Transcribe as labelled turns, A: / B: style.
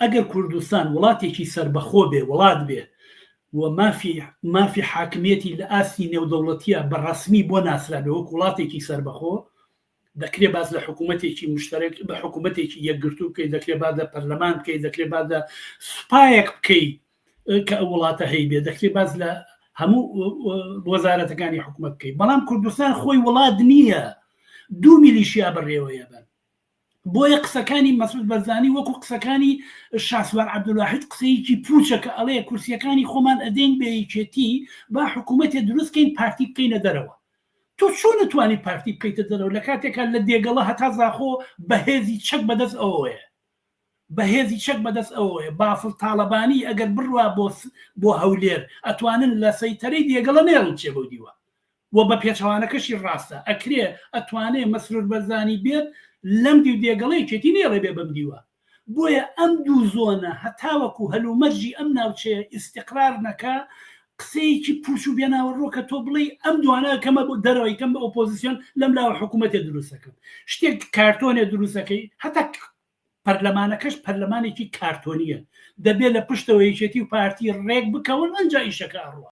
A: ئەگەر کوردستان وڵاتێکی سربەخۆ بێ وڵات بێ و مافی حاکمیەتی لە ئاستی نێودەوڵەتیە بەڕسمی بۆ ناسرا بێ وەک وڵاتێکی سربەخۆ دەکرێت باز لە حکوومەتێکی مشترک بە حکوومەتێکی یەکگرتوو بکەیت دەکرێت باز لە پەرلەمان بکەیت دەکرێت باز لە سوپایەک بکەیت کە ئەو وڵاتە هەی بێ دەکرێت باز لە هەموو وەزارەتەکانی حکوومەت بکەیت بەڵام کوردستان خۆی وڵات نییە 2 میلیشیا بەڕێوەیە بن بۆیە قسەکانی مەسعود بەرزانی وەکو قسەکانی شاسوار عەبدولواحید قسەیەکی پوچەکە ئەڵێ کورسیەکانی خۆمان ئەدەین بەیەکێتی با حکوومەتێ دروستکەین پارتی بکەینە دەرەوە تۆ چۆن نتوانی پارتی بکەیتە دەرەوە لە کاتێکە لە دێگەڵە هەتا زاخۆ بەهێزی چەک بەدەست ئەوەیە بەهێزی چەک بەدەست ئەوەیە بافڵ تاڵەبانی ئەگەر بڕوا بۆ هەولێر ئەتوانن لە سەیتەرەی دێگەڵە نێڵن چێ بۆ دیوە و بە پێچەوانەکەشی ڕاستە ئەکرێ ئەتوانێ مەسرور بەرزانی بێت لەم دی و دێگەڵەی چێتی نێڵێ بێ بم دیوە بۆیە ئەم دوو زۆنە هەتاوەکو هەلومەرجی ئەم ناوچێ ئیستیقرار نەکا قسەیەکی پوچ و بێناوەڕۆکە تۆ بڵێ ئەم دوانە کەمە بۆ دەرەوەی کەم بە ئۆپۆزیسیۆن لەم لاوە حکوومەتێ دروستەکەم شتێک کارتۆنێ دروستەکەی هەتا پەرلەمانەکەش پەرلەمانێکی کارتۆنیە دەبێت لە پشتەوە یەکێتی و پارتی ڕێک بکەون ئەنجا ئیشەکە ئەڕوە